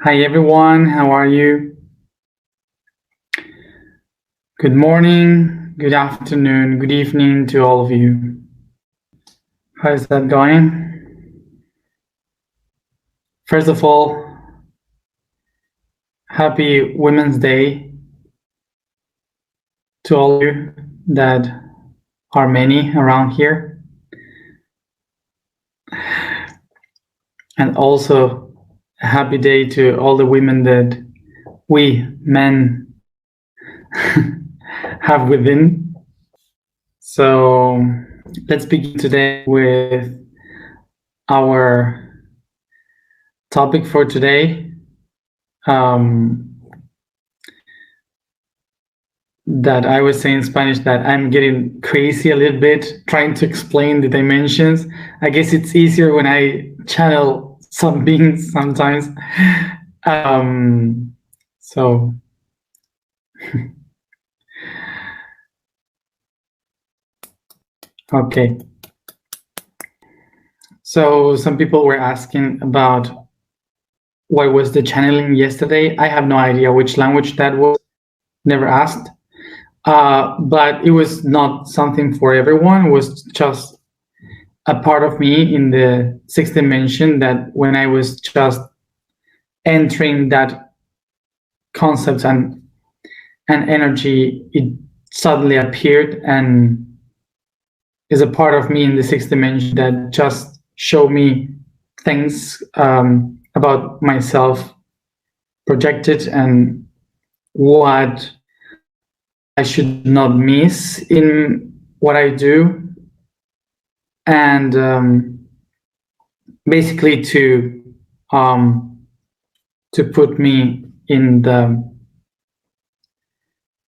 Hi everyone, how are you? Good morning, good afternoon, good evening to all of you. How is that going? First of all, happy Women's Day to all of you that are many around here. And also a happy day to all the women that we men have within. So let's begin today with our topic for today. That I was saying in Spanish that I'm getting crazy a little bit trying to explain the dimensions. I guess it's easier when I channel some beings sometimes. So okay. So some people were asking about what was the channeling yesterday. I have no idea which language that was. Never asked. But it was not something for everyone. It was just a part of me in the sixth dimension that when I was just entering that concept and energy, it suddenly appeared and is a part of me in the sixth dimension that just showed me things about myself projected and what I should not miss in what I do, and basically to put me in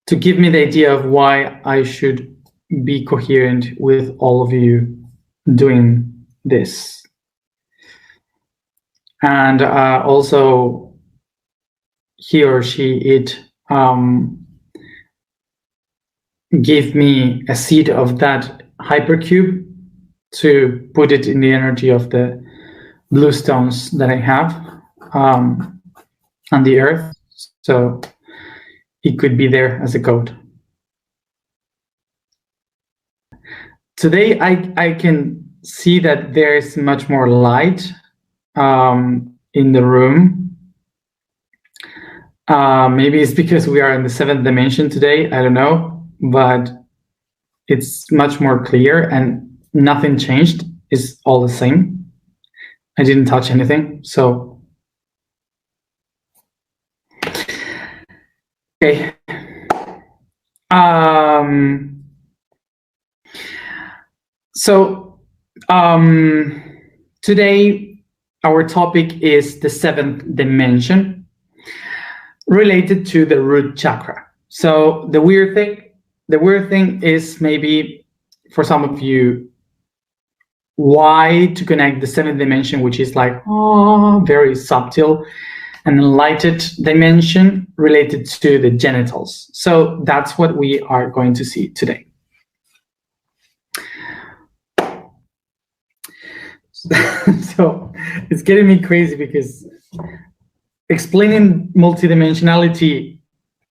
to give me the idea of why I should be coherent with all of you doing this. And also he or she, it gave me a seed of that hypercube to put it in the energy of the blue stones that I have on the earth. So it could be there as a code. Today, I can see that there is much more light in the room. Maybe it's because we are in the seventh dimension today, I don't know, but it's much more clear and nothing changed. It's all the same. I didn't touch anything, so. Okay. So today our topic is the seventh dimension related to the root chakra. So the weird thing is maybe for some of you, why to connect the seventh dimension, which is like very subtle, and enlightened dimension related to the genitals. So that's what we are going to see today. So it's getting me crazy because explaining multidimensionality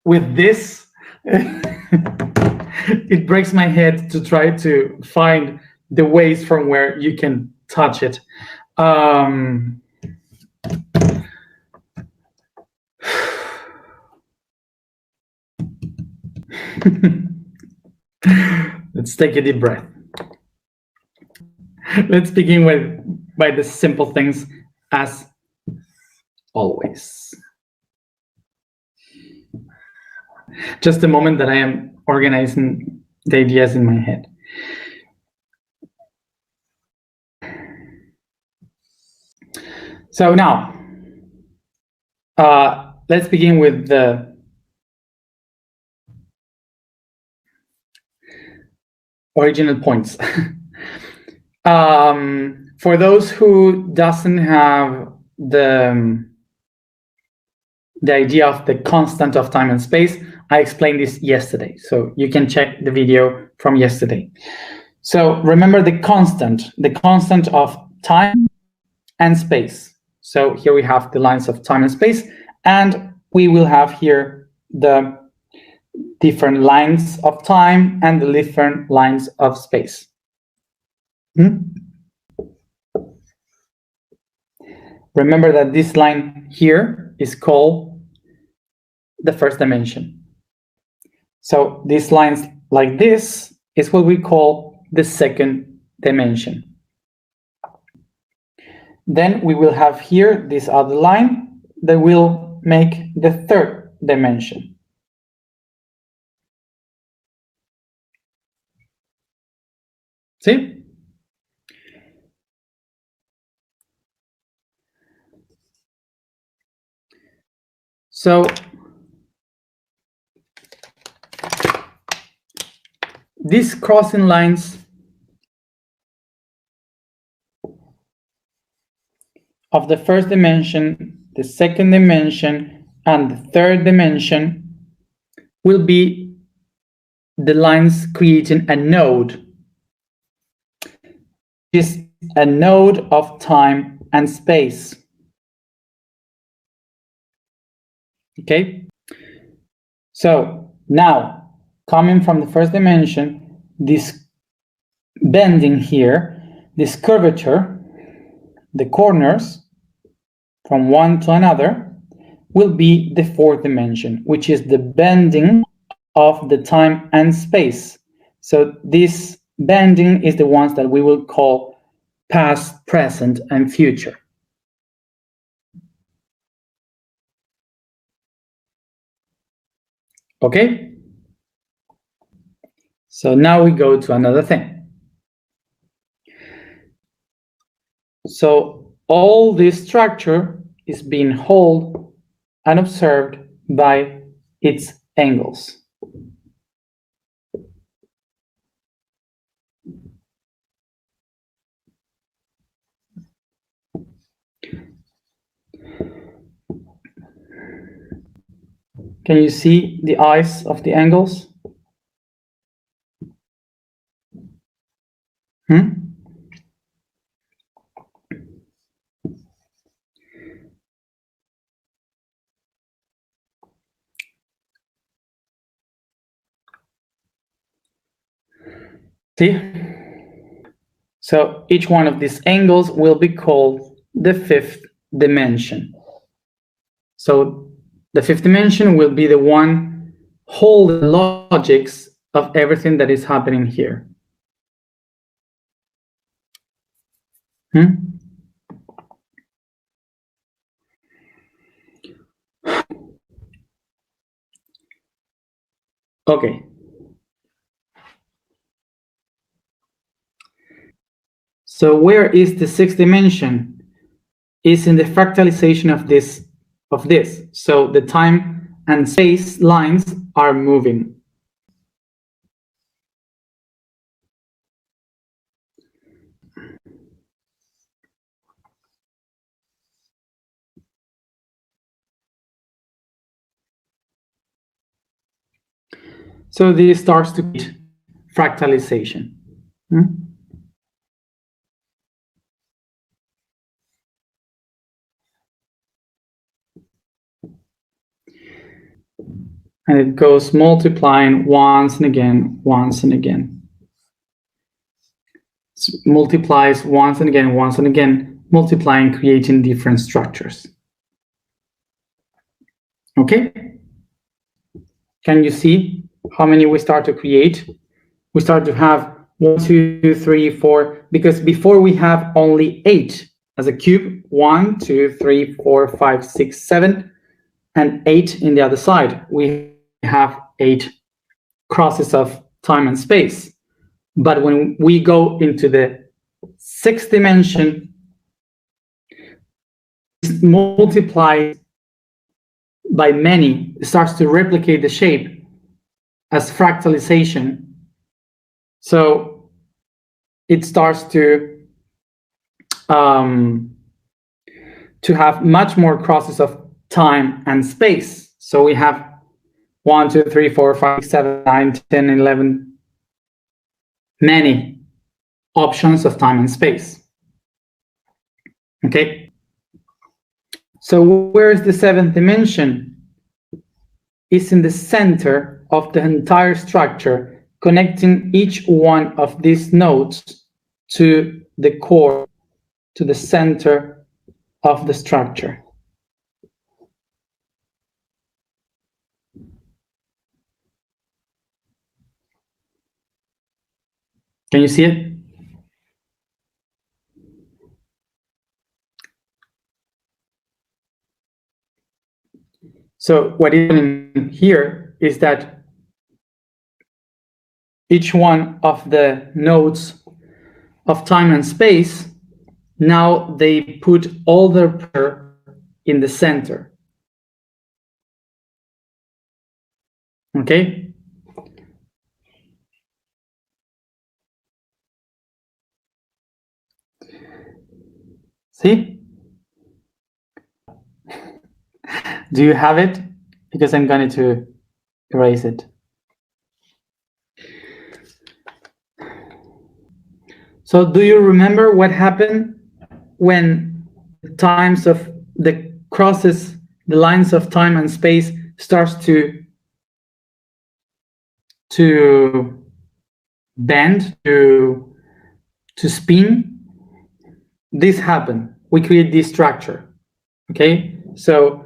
with this, it breaks my head to try to find the ways from where you can touch it. Let's take a deep breath. Let's begin by the simple things as always. Just a moment that I am organizing the ideas in my head. So now, let's begin with the original points. For those who doesn't have the idea of the constant of time and space, I explained this yesterday, so you can check the video from yesterday. So remember the constant of time and space. So here we have the lines of time and space, and we will have here the different lines of time and the different lines of space. Remember that this line here is called the first dimension. So these lines like this is what we call the second dimension. Then we will have here this other line that will make the third dimension. See? So these crossing lines of the first dimension, the second dimension, and the third dimension will be the lines creating a node. This is a node of time and space. Okay? So now, coming from the first dimension, this bending here, this curvature, the corners from one to another, will be the fourth dimension, which is the bending of the time and space. So this bending is the ones that we will call past, present, and future. Okay? So now we go to another thing. So all this structure is being held and observed by its angles. Can you see the eyes of the angles? See? So each one of these angles will be called the fifth dimension. So the fifth dimension will be the one holding the logics of everything that is happening here. Okay. So where is the sixth dimension? Is in the fractalization of this. So the time and space lines are moving. So this starts to create fractalization. And it goes multiplying once and again, once and again. It multiplies once and again, multiplying, creating different structures. Okay? Can you see how many we start to create? We start to have 1, 2, 3, 4, because before we have only 8 as a cube, 1, 2, 3, 4, 5, 6, 7, and 8 in the other side. We have 8 crosses of time and space. But when we go into the sixth dimension, it multiplies by many, it starts to replicate the shape as fractalization. So it starts to have much more crosses of time and space. So we have 1, 2, 3, 4, 5, 7, 9, 10, 11, many options of time and space. Okay? So where is the seventh dimension? It's in the center of the entire structure, connecting each one of these nodes to the core, to the center of the structure. Can you see it? So what is happening here is that each one of the nodes of time and space, now they put all their pressure in the center. Okay? See? Do you have it? Because I'm going to erase it. So do you remember what happened when times of the crosses, the lines of time and space starts to bend, to spin? This happened. We create this structure. Okay? So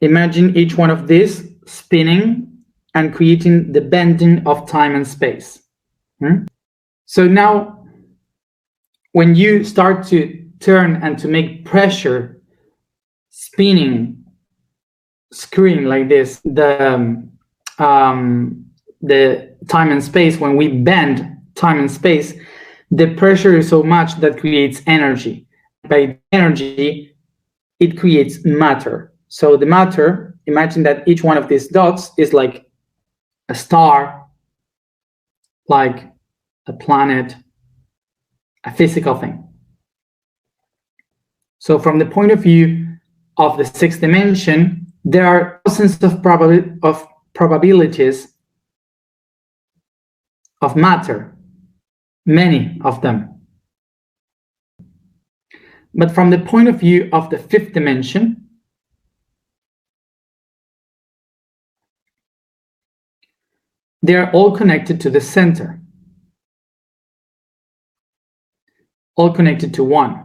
imagine each one of these spinning and creating the bending of time and space. So now, when you start to turn and to make pressure, spinning, screwing like this, the time and space, when we bend time and space, the pressure is so much that creates energy. By energy, it creates matter. So the matter, imagine that each one of these dots is like a star, like a planet, a physical thing. So from the point of view of the sixth dimension, there are thousands of probabilities of matter, many of them. But from the point of view of the fifth dimension, they are all connected to the center, all connected to one.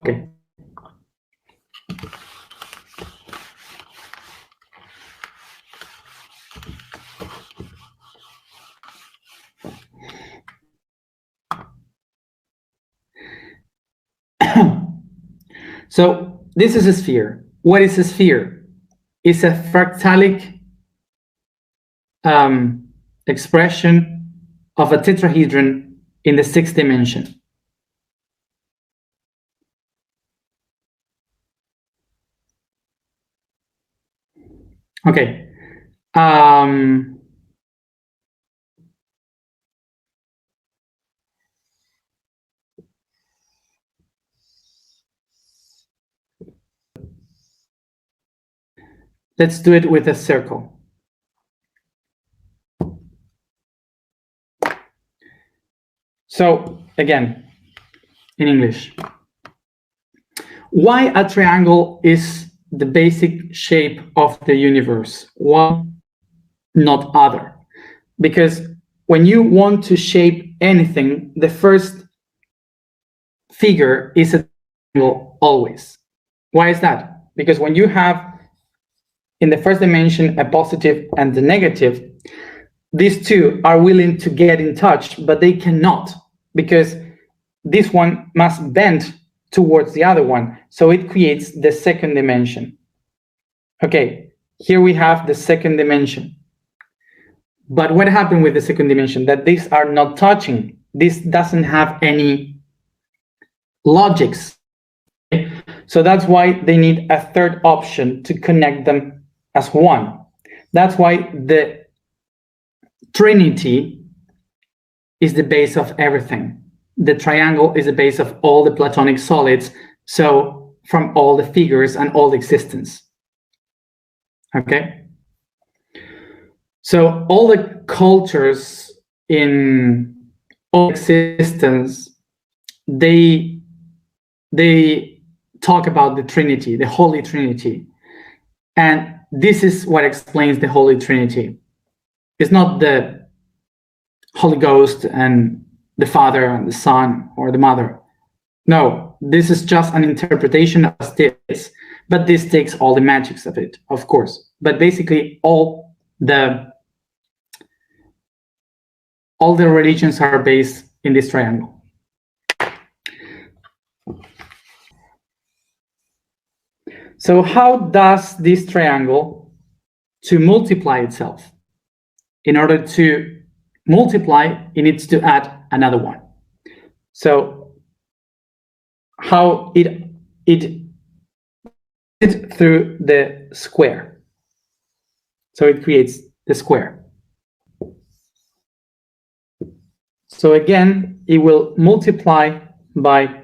Okay. So this is a sphere. What is a sphere? It's a fractalic expression of a tetrahedron in the sixth dimension. Okay. Let's do it with a circle. So again, in English, why a triangle is the basic shape of the universe? Why not other? Because when you want to shape anything, the first figure is a triangle always. Why is that? Because when you have in the first dimension a positive and the negative, these two are willing to get in touch, but they cannot, because this one must bend towards the other one. So it creates the second dimension. Okay, here we have the second dimension. But what happened with the second dimension? That these are not touching. This doesn't have any logics. Okay? So that's why they need a third option to connect them as one. That's why the Trinity is the base of everything. The triangle is the base of all the Platonic solids, so from all the figures and all the existence. Okay? So all the cultures in all existence, they talk about the Trinity, the Holy Trinity. And this is what explains the Holy Trinity. It's not the Holy Ghost and the Father and the Son or the Mother. No, this is just an interpretation of this, but this takes all the magics of it, of course. But basically, all the religions are based in this triangle. So how does this triangle to multiply itself? In order to multiply, it needs to add another one. So how it through the square. So it creates the square. So again, it will multiply by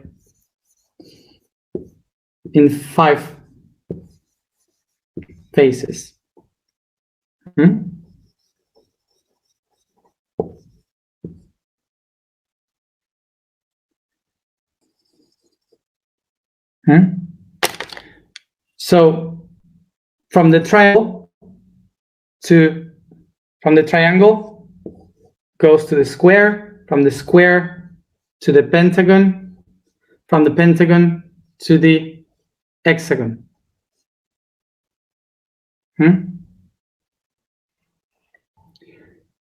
in 5 phases. So from the triangle goes to the square, from the square to the pentagon, from the pentagon to the hexagon.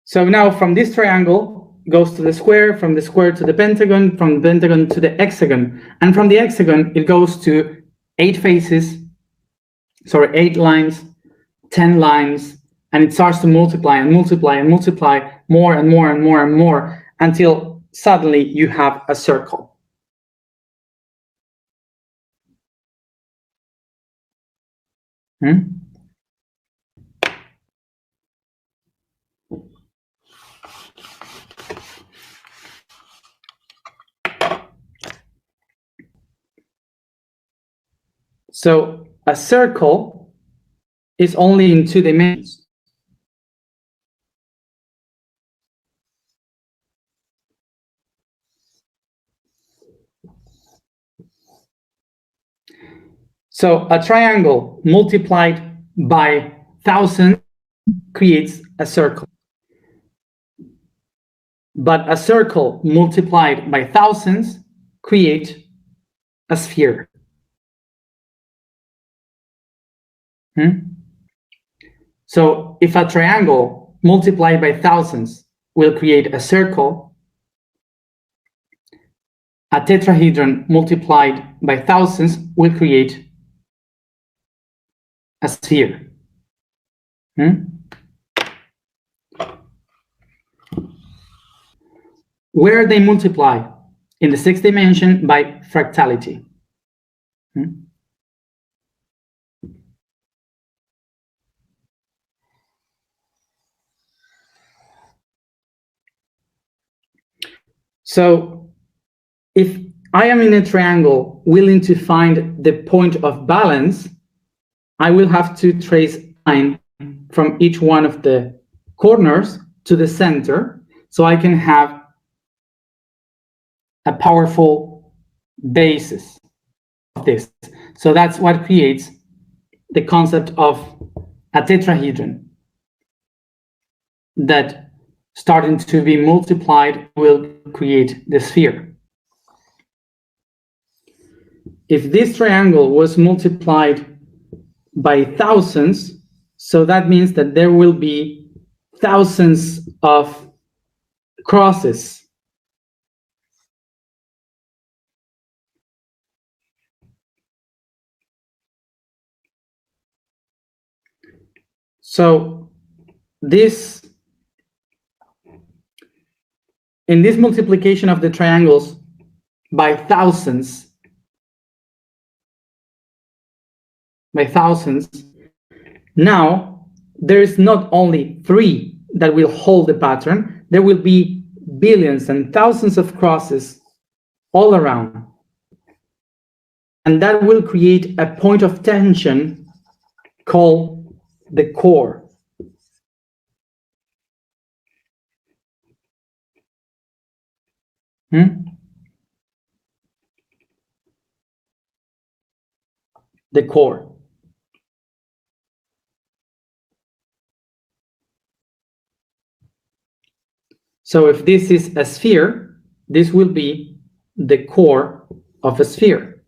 So now from this triangle goes to the square, from the square to the pentagon, from the pentagon to the hexagon, and from the hexagon it goes to 8 faces, 8 lines, 10 lines, and it starts to multiply and multiply and multiply more and more and more and more until suddenly you have a circle. So a circle is only in 2 dimensions. So a triangle multiplied by 1,000 creates a circle. But a circle multiplied by thousands creates a sphere. So if a triangle multiplied by thousands will create a circle, a tetrahedron multiplied by thousands will create a sphere. Where they multiply? In the 6th dimension by fractality. So if I am in a triangle willing to find the point of balance, I will have to trace a line from each one of the corners to the center, so I can have a powerful basis of this. So that's what creates the concept of a tetrahedron that, starting to be multiplied, will create the sphere. If this triangle was multiplied by thousands, so that means that there will be thousands of crosses. So in this multiplication of the triangles by thousands, now there is not only 3 that will hold the pattern, there will be billions and thousands of crosses all around. And that will create a point of tension called the core. The core. So if this is a sphere, this will be the core of a sphere.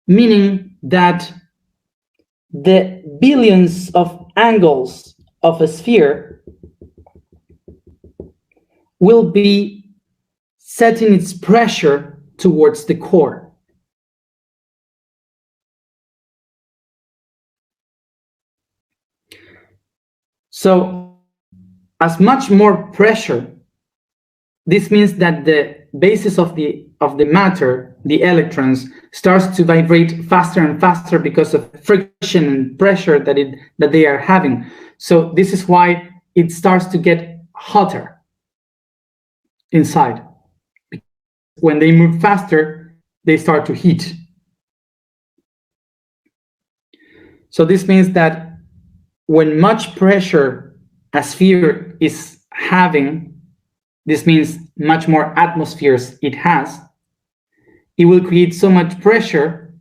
Meaning that the billions of angles of a sphere will be setting its pressure towards the core. So as much more pressure, this means that the basis of the matter, the electrons, starts to vibrate faster and faster because of friction and pressure that they are having. So this is why it starts to get hotter inside. When they move faster, they start to heat. So this means that when much pressure a sphere is having, this means much more atmospheres it has, it will create so much pressure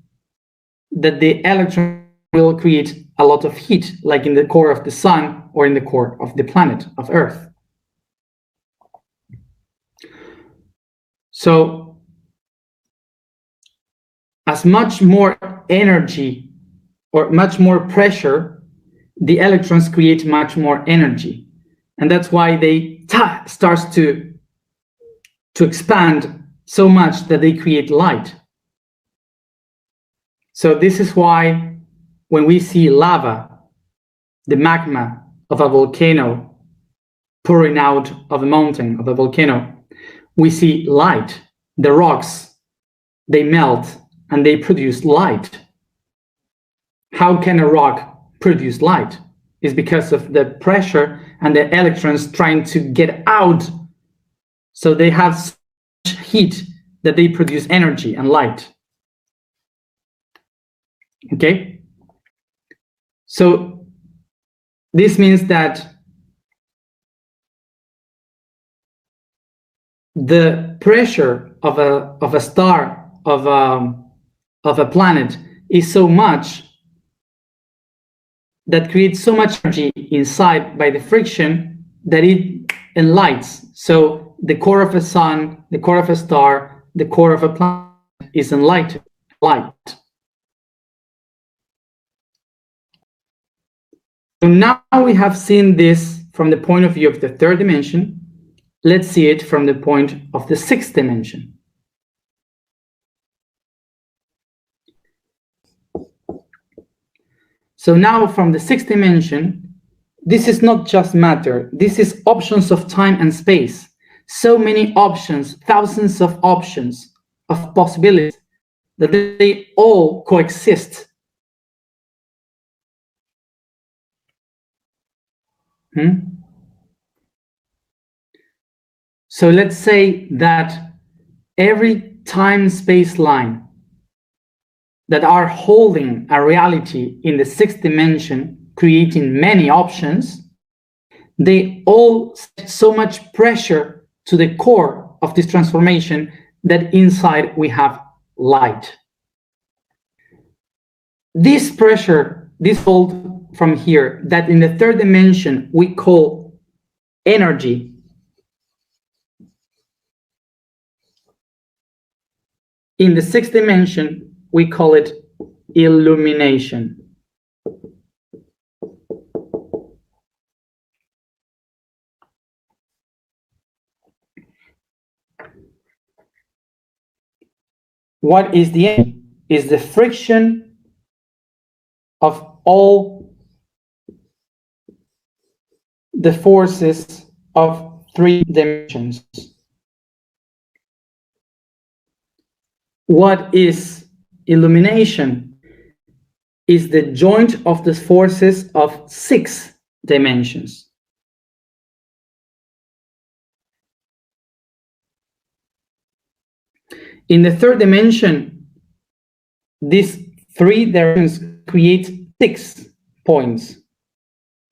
that the electron will create a lot of heat, like in the core of the sun or in the core of the planet of Earth. So as much more energy or much more pressure, the electrons create much more energy. And that's why they starts to expand so much that they create light. So this is why when we see lava, the magma of a volcano pouring out of a mountain, of a volcano, we see light. The rocks, they melt and they produce light. How can a rock produce light? It's because of the pressure and the electrons trying to get out. So they have so much heat that they produce energy and light. Okay? So this means that the pressure of a star, of a planet, is so much that creates so much energy inside by the friction that it enlightens. So the core of a sun, the core of a star, the core of a planet is enlightened, light. So now we have seen this from the point of view of the third dimension. Let's see it from the point of the sixth dimension. So now from the sixth dimension, this is not just matter, this is options of time and space. So many options, thousands of options of possibilities that they all coexist. So let's say that every time-space line that are holding a reality in the sixth dimension, creating many options, they all set so much pressure to the core of this transformation that inside we have light. This pressure, this fold from here, that in the third dimension we call energy, in the sixth dimension we call it illumination. What is the energy? Is the friction of all the forces of three dimensions. What is illumination? Is the joint of the forces of 6 dimensions. In the third dimension, these 3 directions create 6 points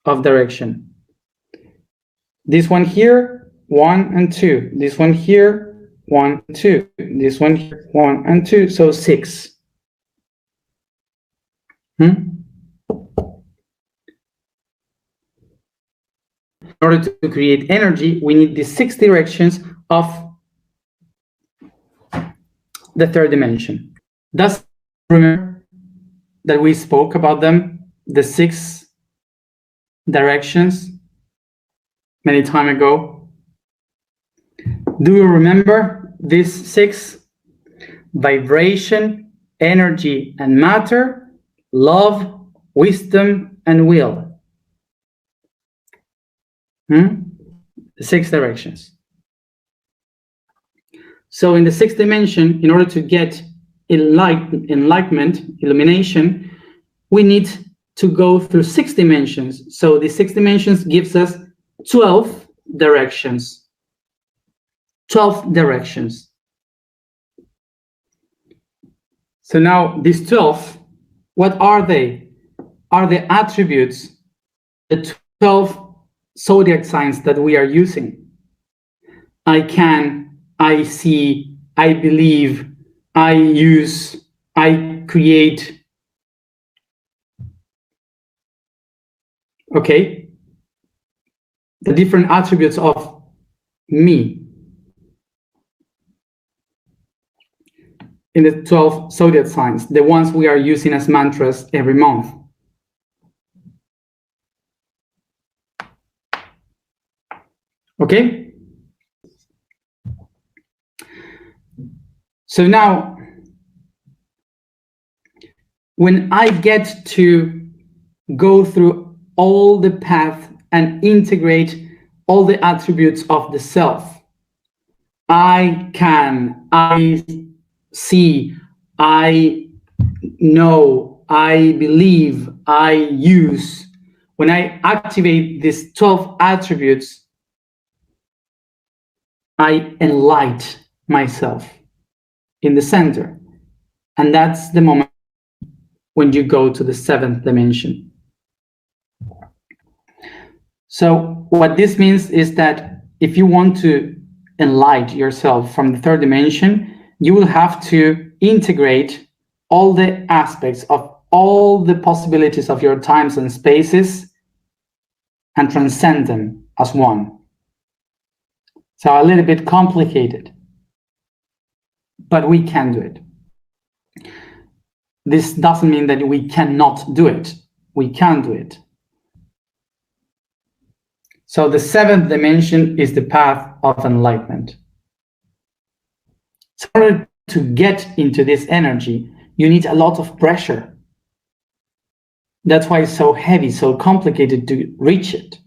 of direction. This one here, 1 and 2. This one here, 1, 2. This one here, 1 and 2. So 6. In order to create energy, we need the 6 directions of the 3rd dimension. Does remember that we spoke about them, the 6 directions, many time ago? Do you remember these 6? Vibration, energy and matter, love, wisdom and will. The 6 directions. So in the 6th dimension, in order to get enlightenment, illumination, we need to go through 6 dimensions. So the 6 dimensions gives us 12 directions. 12 directions. So now these 12, what are they? Are the attributes, the 12 zodiac signs that we are using. I can, I see, I believe, I use, I create. Okay? The different attributes of me in the 12 zodiac signs, the ones we are using as mantras every month. Okay? So now, when I get to go through all the path and integrate all the attributes of the self, I can, I see, I know, I believe, I use. When I activate these 12 attributes, I enlighten myself in the center. And that's the moment when you go to the 7th dimension. So what this means is that if you want to enlighten yourself from the 3rd dimension, you will have to integrate all the aspects of all the possibilities of your times and spaces and transcend them as one. So a little bit complicated, but we can do it. This doesn't mean that we cannot do it. We can do it. So the 7th dimension is the path of enlightenment. So in order to get into this energy, you need a lot of pressure. That's why it's so heavy, so complicated to reach it.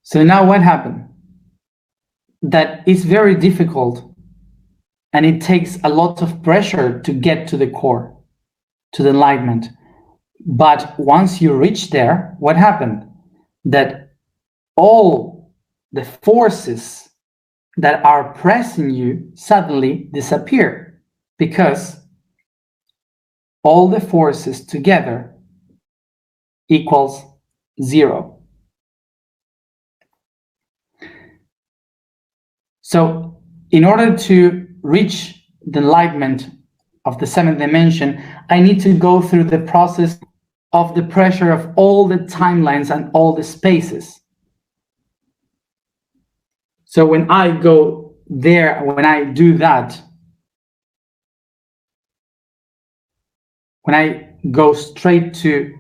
So now what happened? That is very difficult, and it takes a lot of pressure to get to the core, to the enlightenment. But once you reach there, what happened? That all the forces that are pressing you suddenly disappear, because all the forces together equals 0. So in order to reach the enlightenment of the 7th dimension, I need to go through the process of the pressure of all the timelines and all the spaces. So when I go there, when I do that, when I go straight to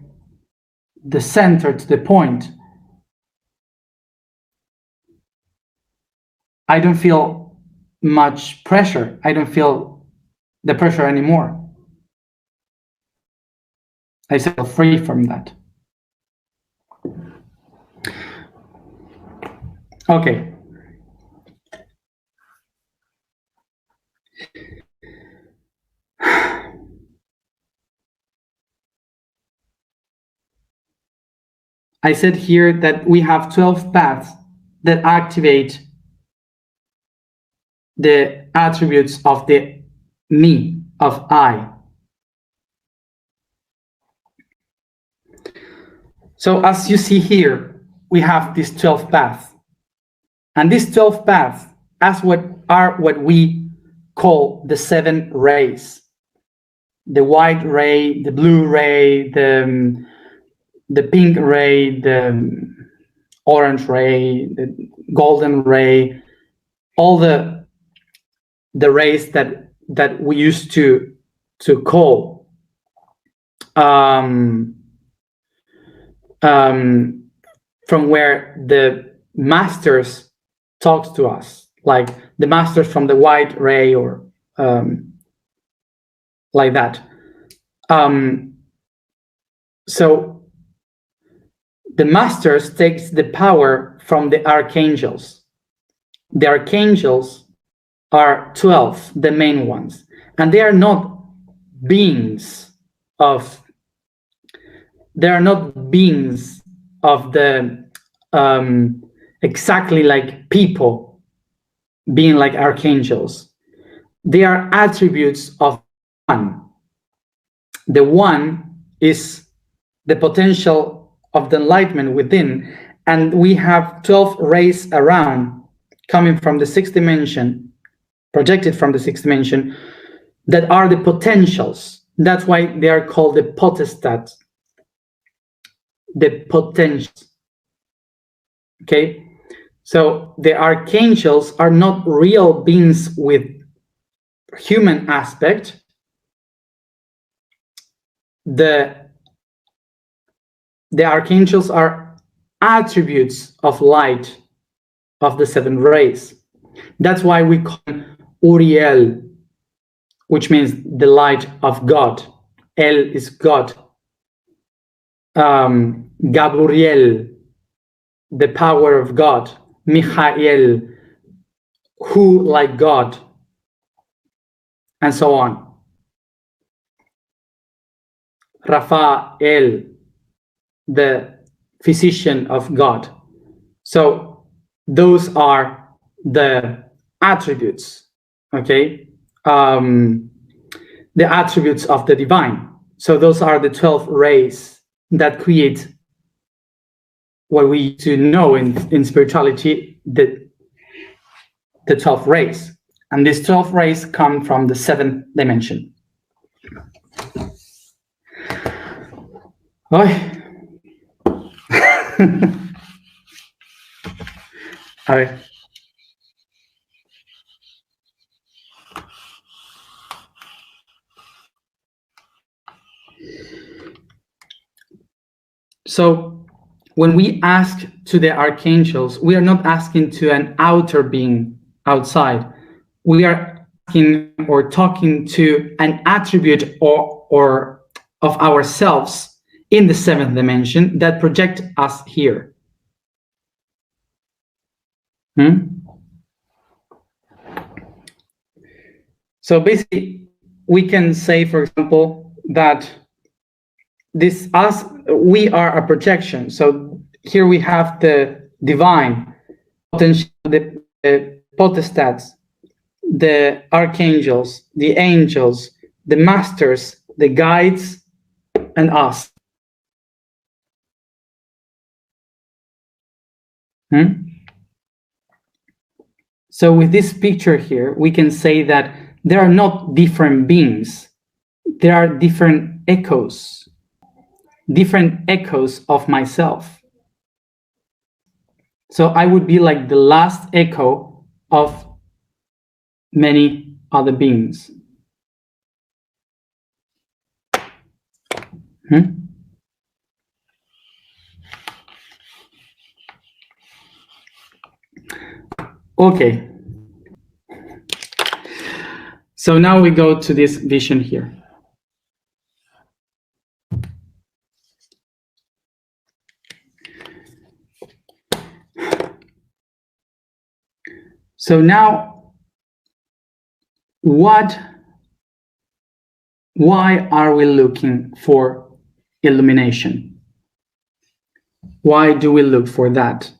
the center, to the point, I don't feel much pressure. I don't feel the pressure anymore. I feel free from that. Okay. I said here that we have 12 paths that activate the attributes of the me, of I. So as you see here, we have this 12 paths. And these 12 paths are what we call the 7 rays. The white ray, the blue ray, the pink ray, the orange ray, the golden ray, all the rays that we used to call from where the masters talk to us, like the masters from the white ray or like that. So the masters takes the power from the archangels. The archangels are 12, the main ones, and they are not beings of the exactly like people being like archangels. They are attributes of one. The one is the potential of the enlightenment within, and we have 12 rays around coming from the 6th dimension, projected from the 6th dimension, that are the potentials. That's why they are called the potestats, the potentials. Okay, so the archangels are not real beings with human aspect. The archangels are attributes of light of the 7 rays. That's why we call him Uriel, which means the light of God. El is God. Gabriel, the power of God. Michael, who like God, and so on. Raphael, the physician of God. So those are the attributes, okay? The attributes of the divine. So those are the 12 rays that create what we used to know in spirituality, the 12 rays. And these 12 rays come from the 7th dimension. A ver. So when we ask to the archangels, we are not asking to an outer being outside. We are asking or talking to an attribute or of ourselves in the 7th dimension that project us here. So basically, we can say, for example, that we are a projection. So here we have the divine potential, the potestats, the archangels, the angels, the masters, the guides, and us. So with this picture here, we can say that there are not different beings. There are different echoes of myself. So I would be like the last echo of many other beings. Okay. So now we go to this vision here. So now, why are we looking for illumination? Why do we look for that?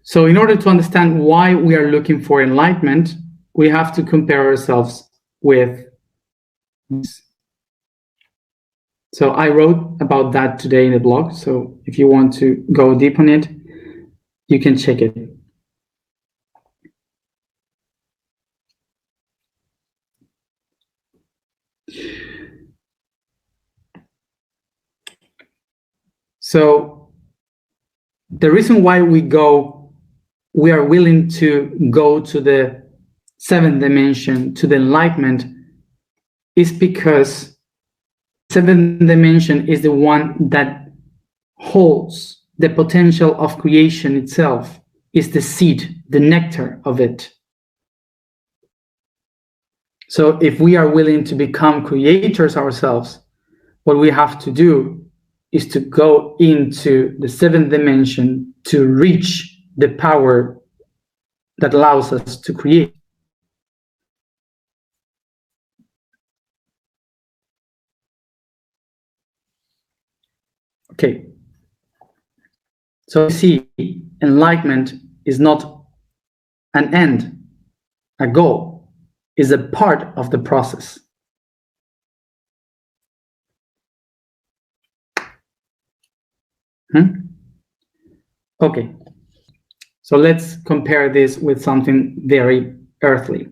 So in order to understand why we are looking for enlightenment, we have to compare ourselves with this. So I wrote about that today in the blog. So if you want to go deep on it, you can check it. So the reason why we are willing to go to the seventh dimension, to the enlightenment, is because the seventh dimension is the one that holds the potential of creation itself, is the seed, the nectar of it. So if we are willing to become creators ourselves, what we have to do is to go into the seventh dimension to reach the power that allows us to create. Okay. So you see, enlightenment is not an end, a goal, is a part of the process. Okay, so let's compare this with something very earthy.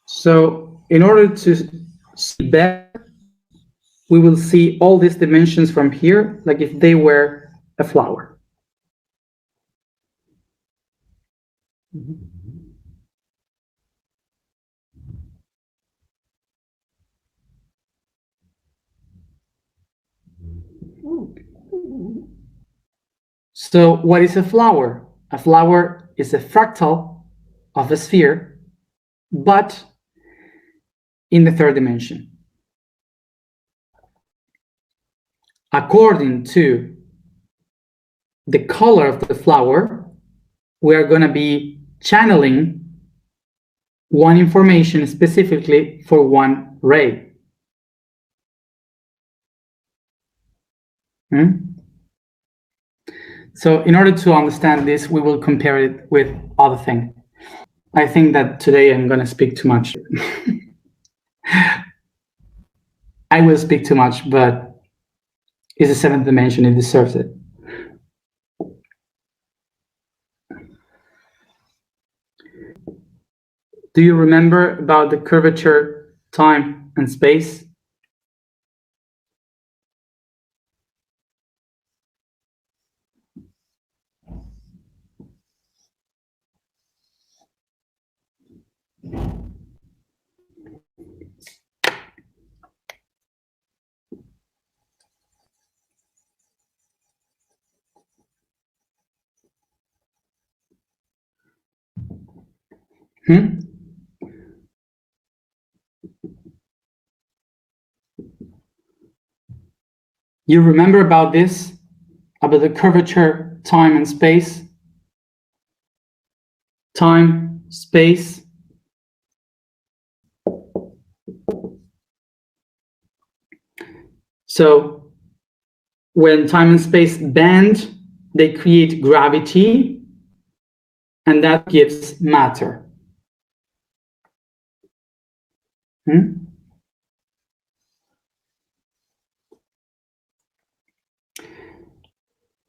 So in order to see better, we will see all these dimensions from here, like if they were a flower. So what is a flower? A flower is a fractal of a sphere, but in the third dimension. According to the color of the flower, we are going to be channeling one information specifically for one ray. So in order to understand this, we will compare it with other things. I think that today I'm going to speak too much. I will speak too much, but it's the seventh dimension, it deserves it. Do you remember about the curvature, time, and space? You remember about this, about the curvature, time, and space? Time, space. So when time and space bend, they create gravity, and that gives matter.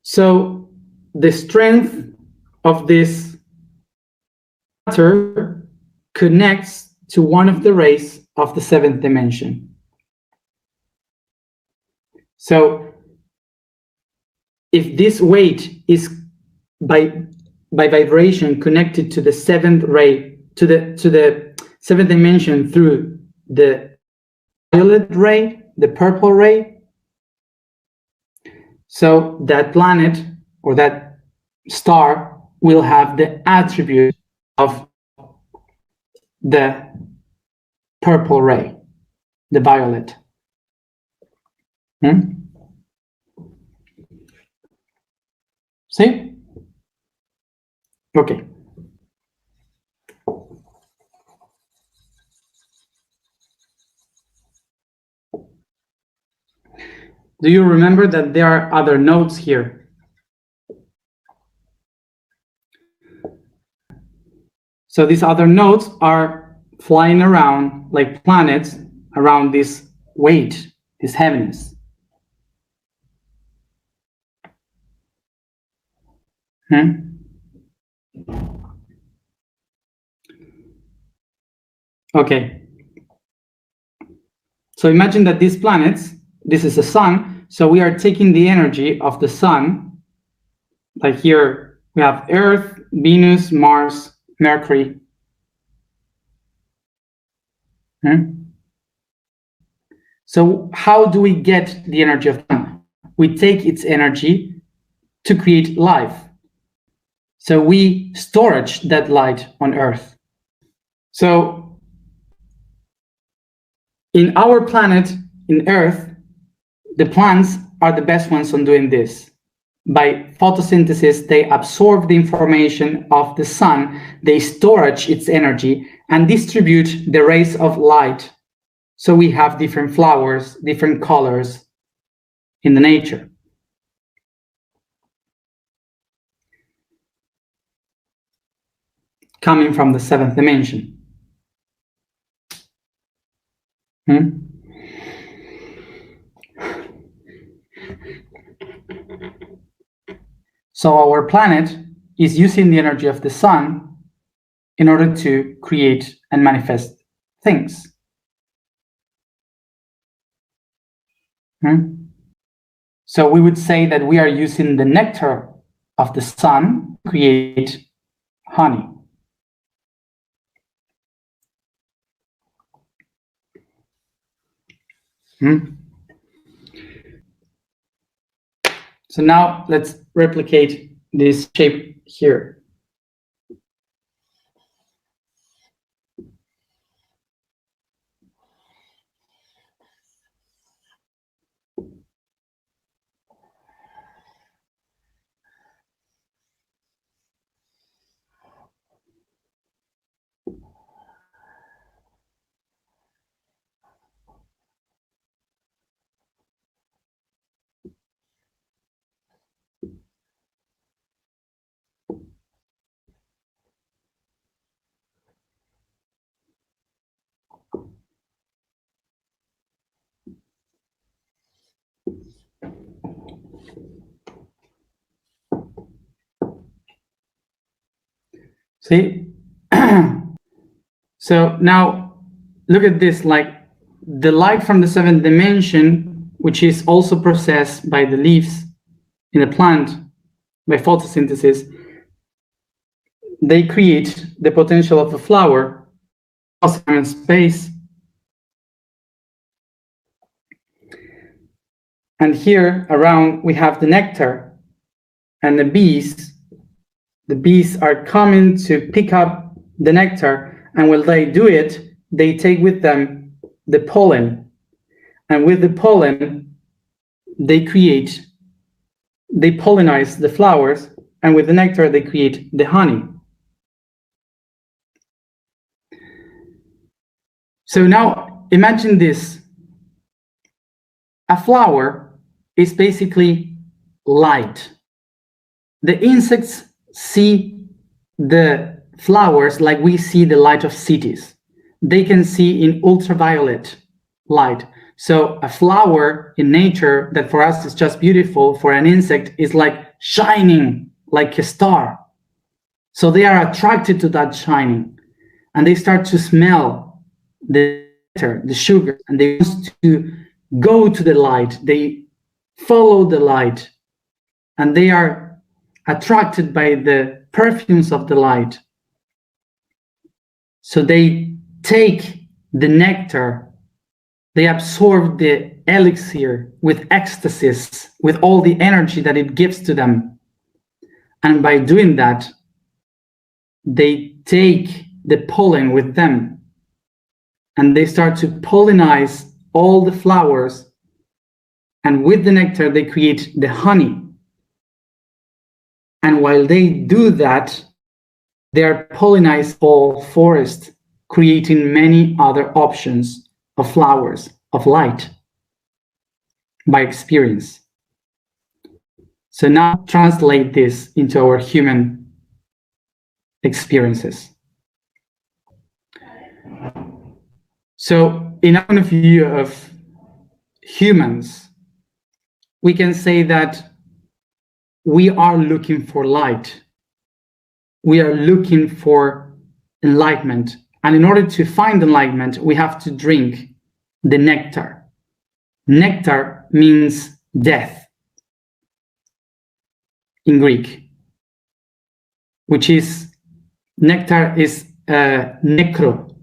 So the strength of this matter connects to one of the rays of the seventh dimension. So if this weight is by vibration connected to the seventh ray, to the seventh dimension through the violet ray, the purple ray, so that planet or that star will have the attribute of the purple ray, the violet. See? Okay. Do you remember that there are other nodes here? So these other nodes are flying around like planets around this weight, this heaviness. Okay. So imagine that these planets, this is the sun, so we are taking the energy of the sun, like here we have Earth, Venus, Mars, Mercury. So how do we get the energy of the sun? We take its energy to create life. So we storage that light on Earth. So in our planet, in Earth, the plants are the best ones on doing this. By photosynthesis, they absorb the information of the sun, they storage its energy and distribute the rays of light. So we have different flowers, different colors in the nature. Coming from the seventh dimension. So our planet is using the energy of the sun in order to create and manifest things. So we would say that we are using the nectar of the sun to create honey. So now let's replicate this shape here. See? So now look at this, like the light from the seventh dimension, which is also processed by the leaves in the plant by photosynthesis, they create the potential of a flower, time and space. And here around we have the nectar and the bees. The bees are coming to pick up the nectar, and when they do it, they take with them the pollen. And with the pollen, they pollinize the flowers, and with the nectar, they create the honey. So now imagine this. A flower is basically light. The insects see the flowers like we see the light of cities. They can see in ultraviolet light. So a flower in nature that for us is just beautiful, for an insect is like shining like a star. So they are attracted to that shining, and they start to smell the nectar, the sugar, and they want to go to the light. They follow the light, and they are attracted by the perfumes of the light. So they take the nectar, they absorb the elixir with ecstasies, with all the energy that it gives to them. And by doing that, they take the pollen with them, and they start to pollinize all the flowers. And with the nectar, they create the honey. And while they do that, they are pollinize all forest, creating many other options of flowers, of light. by experience. So now translate this into our human experiences. So in our point of view of humans, we can say that we are looking for light. We are looking for enlightenment. And in order to find enlightenment, we have to drink the nectar. Nectar means death in Greek, which is, nectar is necro.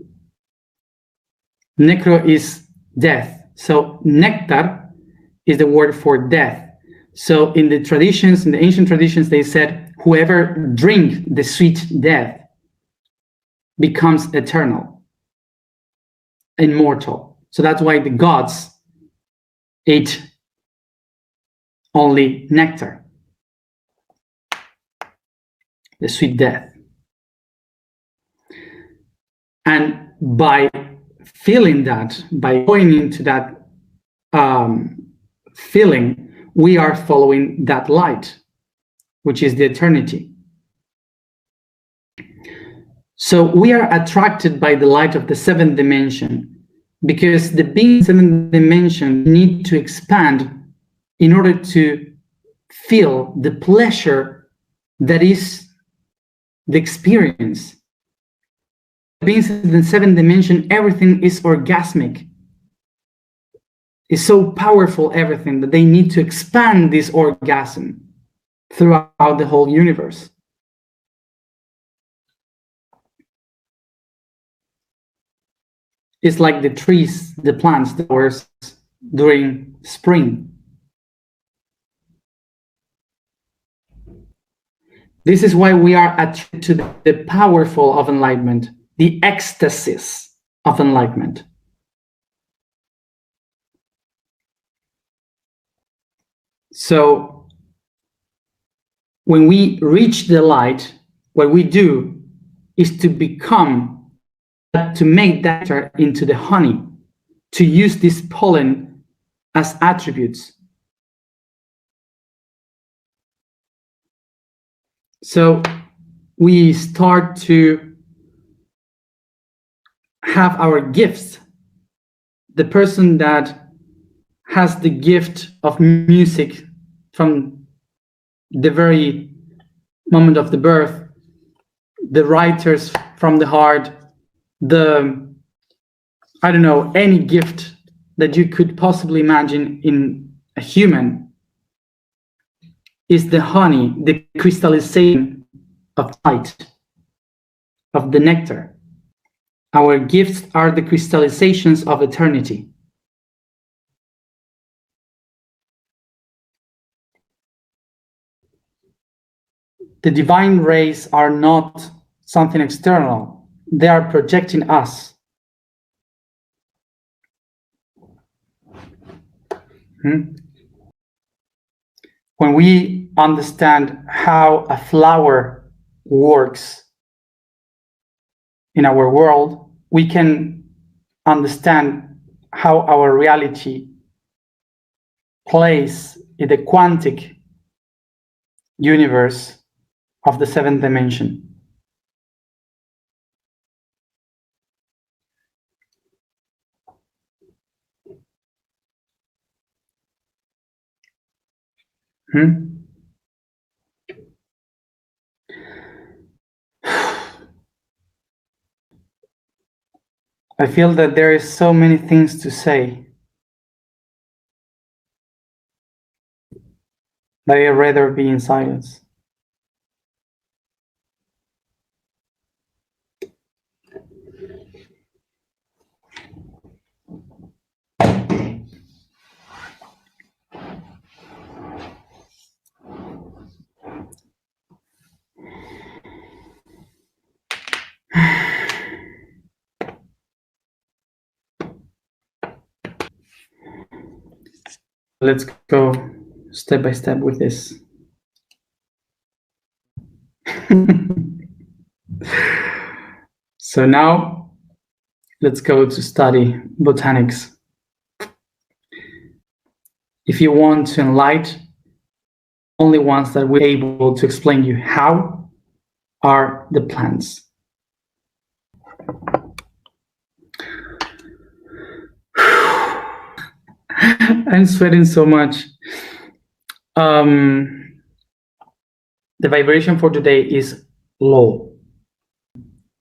Necro is death. So nectar is the word for death. So in the traditions, in the ancient traditions, they said, whoever drinks the sweet death becomes eternal, immortal. So that's why the gods ate only nectar, the sweet death. And by feeling that, by going into that feeling, we are following that light, which is the eternity. So we are attracted by the light of the seventh dimension, because the beings in the seventh dimension need to expand in order to feel the pleasure that is the experience. Beings in the seventh dimension, everything is orgasmic. It's so powerful, everything, that they need to expand this orgasm throughout the whole universe. It's like the trees, the plants, the flowers during spring. This is why we are attracted to the powerful of enlightenment, the ecstasis of enlightenment. So when we reach the light, what we do is to make that nectar into the honey, to use this pollen as attributes. So we start to have our gifts. The person that has the gift of music from the very moment of the birth, the writers from the heart, I don't know, any gift that you could possibly imagine in a human is the honey, the crystallization of light, of the nectar. Our gifts are the crystallizations of eternity. The divine rays are not something external. They are projecting us. When we understand how a flower works in our world, we can understand how our reality plays in the quantic universe of the seventh dimension. I feel that there is so many things to say, that I'd rather be in silence. Let's go step by step with this. So now let's go to study botanics. if you want to enlighten, only ones that will be able to explain you how are the plants. I'm sweating so much. The vibration for today is low.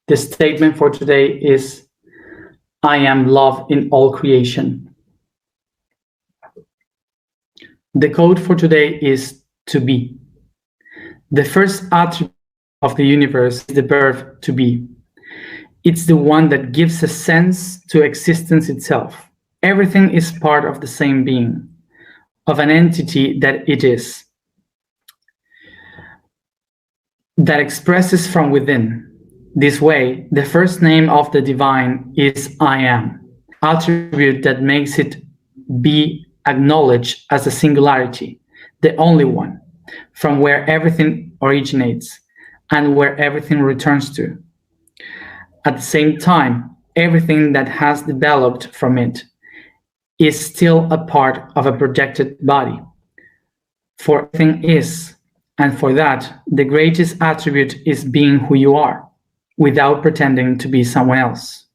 The statement for today is, I am love in all creation. The code for today is to be. The first attribute of the universe is the verb to be. It's the one that gives a sense to existence itself. Everything is part of the same being, of an entity that it is, that expresses from within. This way, the first name of the divine is I am, attribute that makes it be acknowledged as a singularity, the only one, from where everything originates and where everything returns to. At the same time, everything that has developed from it is still a part of a projected body. For everything is, and for that, the greatest attribute is being who you are, without pretending to be someone else.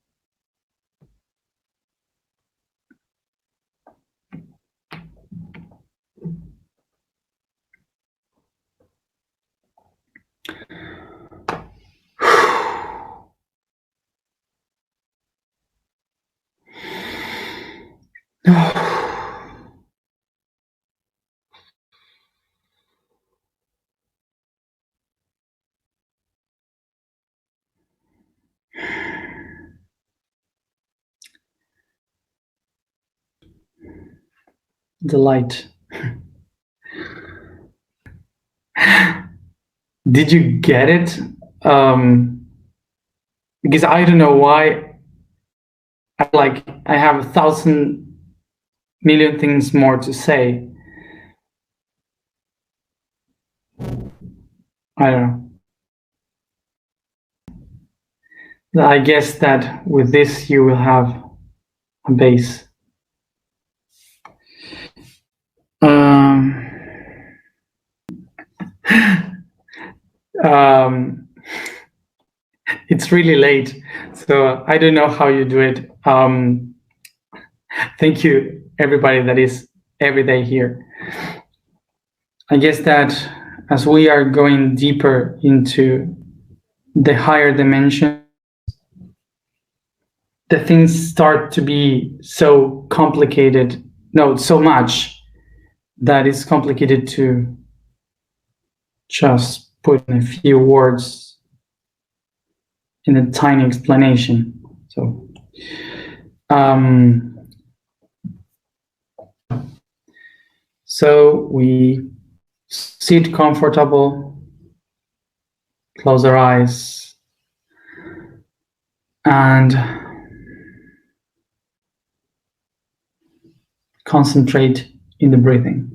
The light. Did you get it? Because I don't know why. I have 1,000,000,000 things more to say. I don't know. I guess that with this you will have a base. It's really late, so I don't know how you do it. Thank you, everybody that is every day here. I guess that as we are going deeper into the higher dimension, the things start to be so complicated. No, so much that it's complicated to just put in a few words in a tiny explanation. So we sit comfortable, close our eyes, and concentrate in the breathing.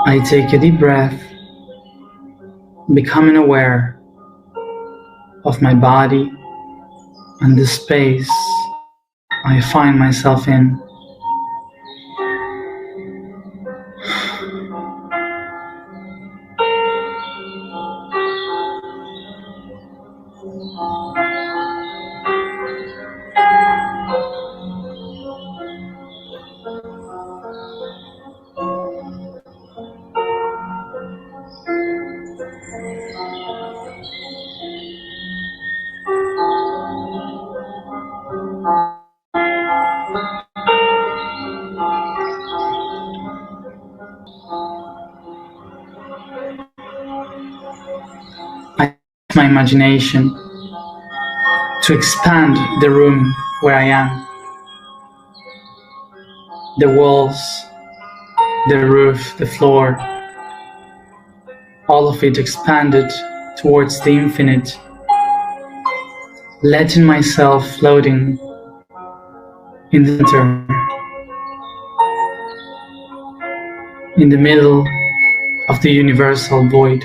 I take a deep breath, becoming aware of my body and the space I find myself in. I use my imagination to expand the room where I am. The walls, the roof, the floor, all of it expanded towards the infinite, letting myself floating in the center, in the middle of the universal void.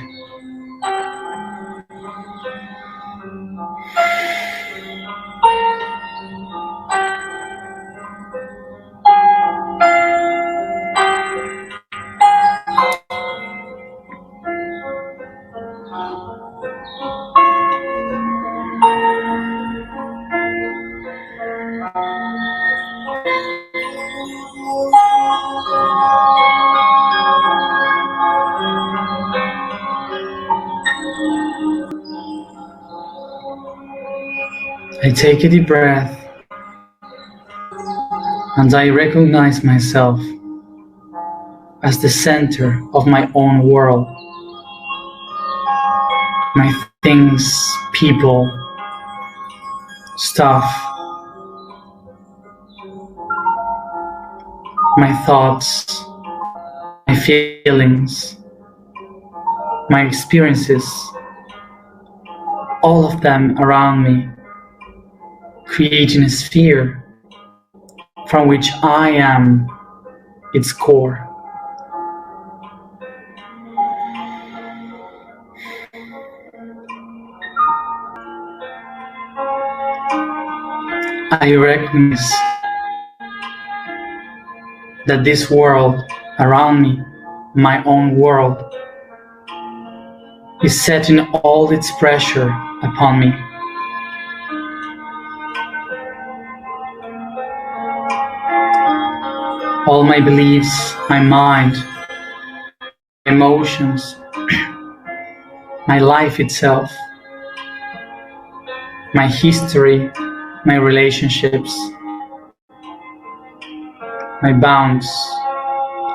I take a deep breath and I recognize myself as the center of my own world. My things, people, stuff, my thoughts, my feelings, my experiences, all of them around me, creating a sphere from which I am its core. I recognize that this world around me, my own world, is setting all its pressure upon me. All my beliefs, my mind, my emotions, my life itself, my history, my relationships, my bounds,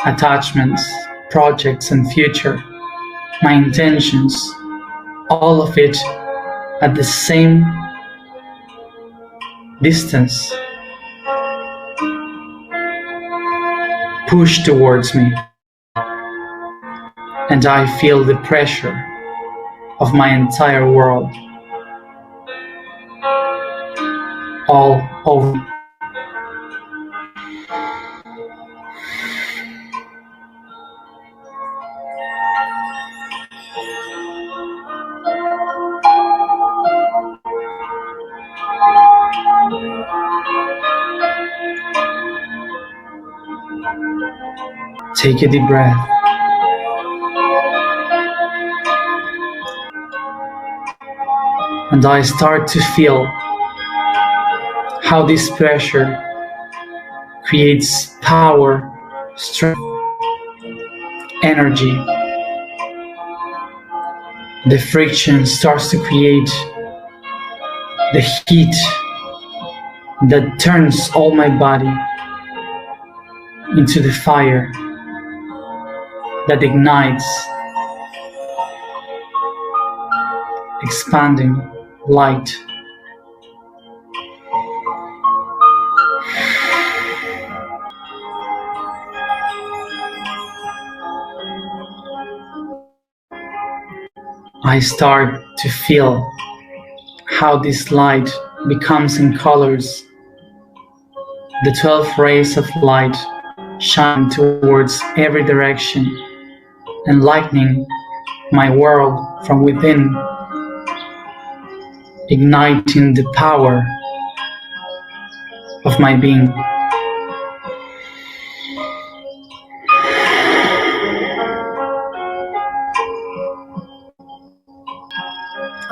attachments, projects and future, my intentions, all of it at the same distance, push towards me, and I feel the pressure of my entire world all over. Take a deep breath. And I start to feel how this pressure creates power, strength, energy. The friction starts to create the heat that turns all my body into the fire that ignites, expanding light. I start to feel how this light becomes in colors. The 12 rays of light shine towards every direction, enlightening my world from within. igniting the power of my being.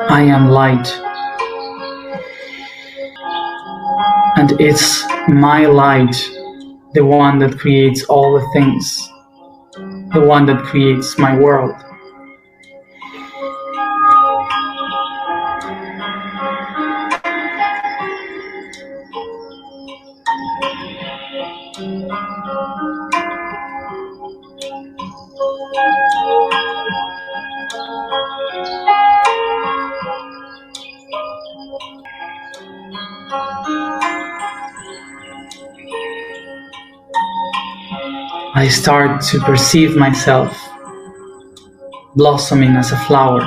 I am light, and it's my light, the one that creates all the things, the one that creates my world. I start to perceive myself blossoming as a flower,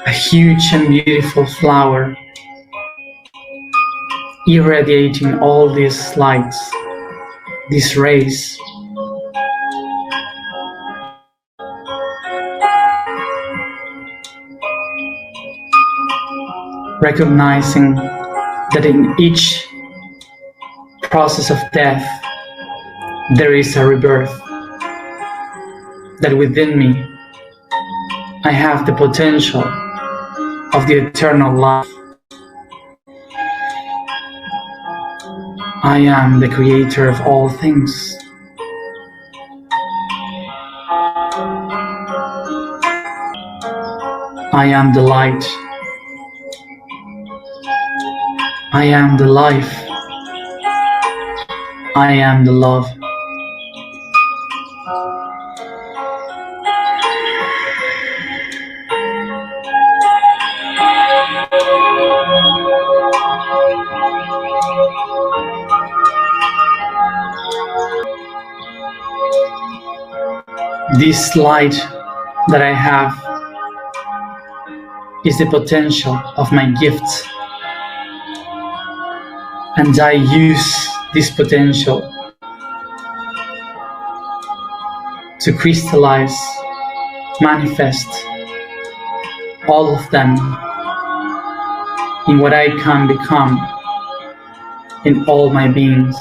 a huge and beautiful flower, irradiating all these lights, these rays. Recognizing that in each process of death, there is a rebirth, that within me, I have the potential of the eternal life. I am the creator of all things. I am the light. I am the life. I am the love. This light that I have is the potential of my gifts, and I use this potential to crystallize, manifest all of them in what I can become in all my beings.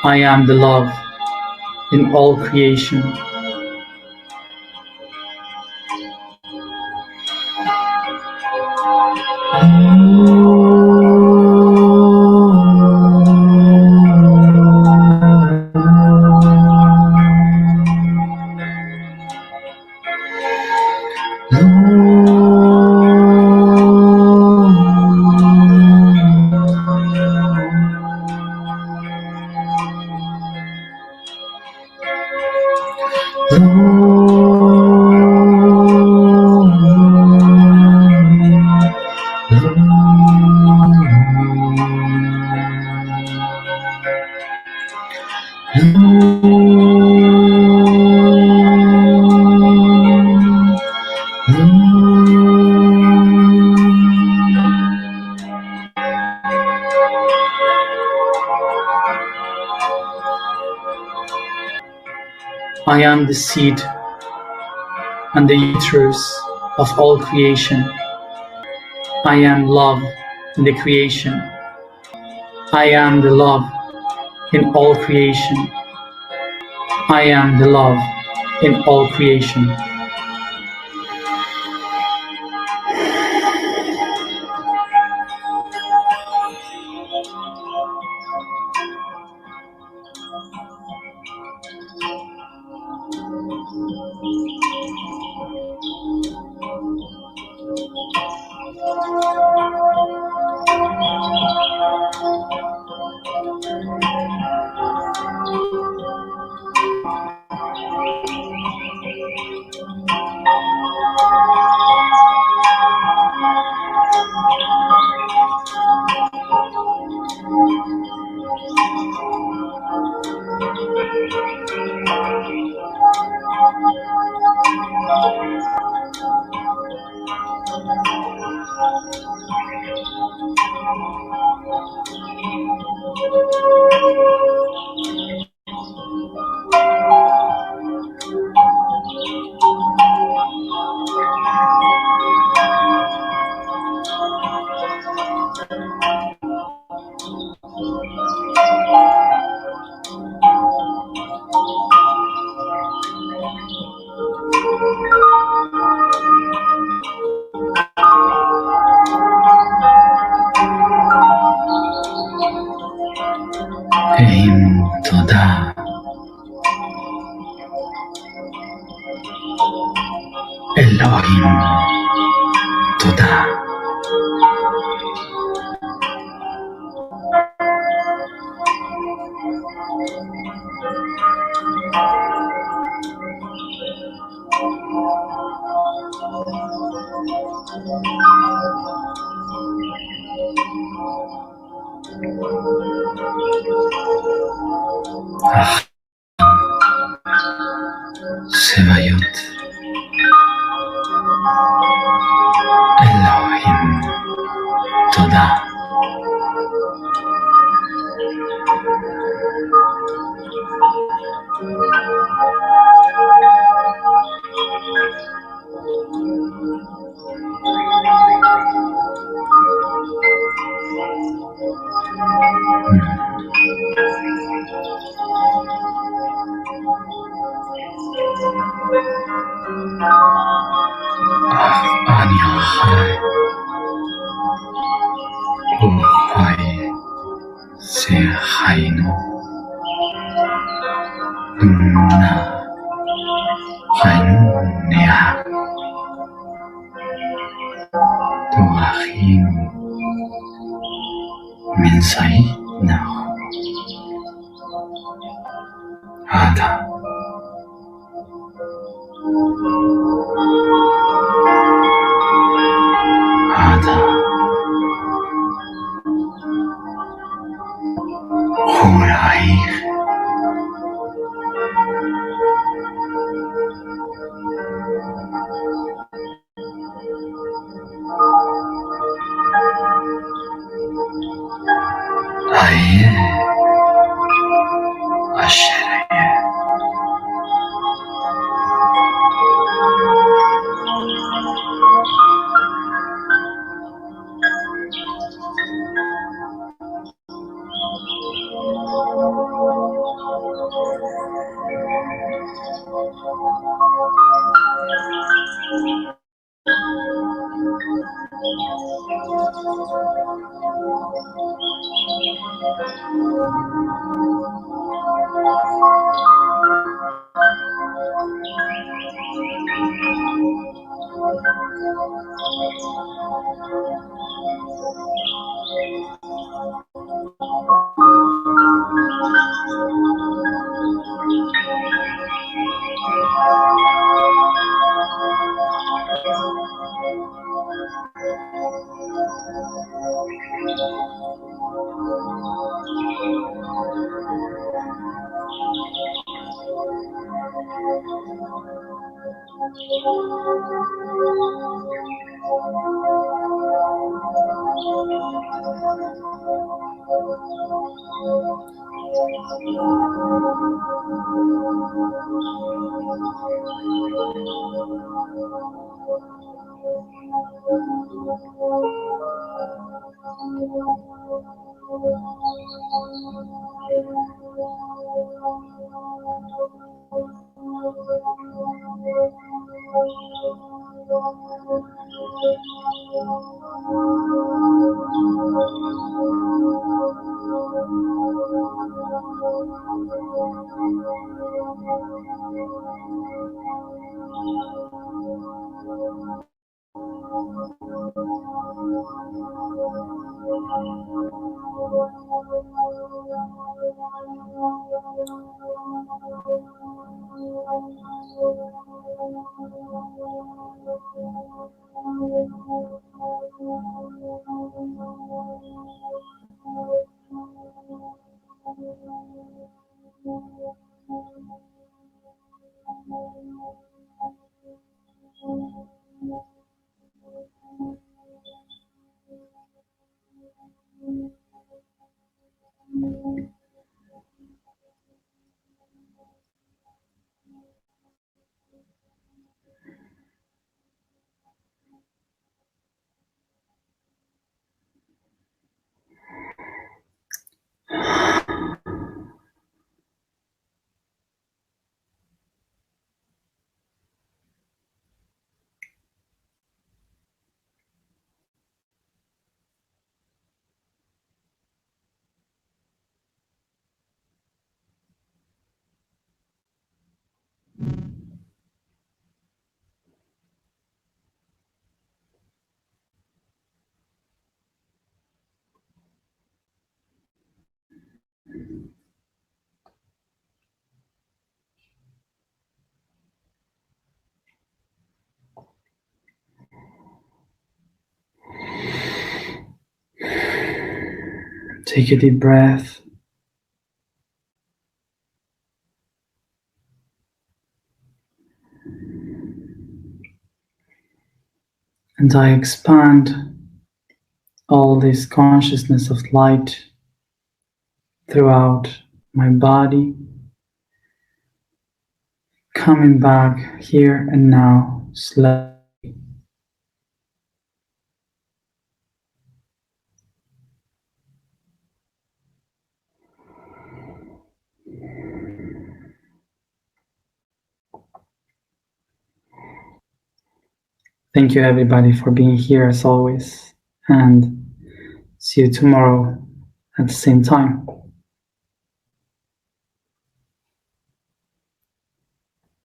I am the love in all creation. I am the seed and the uterus of all creation. I am love in the creation. I am the love in all creation. I am the love in all creation. תודה. אלוהים, תודה. צבאיות. אלוהים, תודה. אני חי, וחי, זה חיינו. נא, חיינו נאה. דרכים מנשאינו. עדה. עדה. חורייך. אהיה אשר אהיה. Take a deep breath and I expand all this consciousness of light throughout my body, coming back here and now slowly. Thank you, everybody, for being here as always, and see you tomorrow at the same time.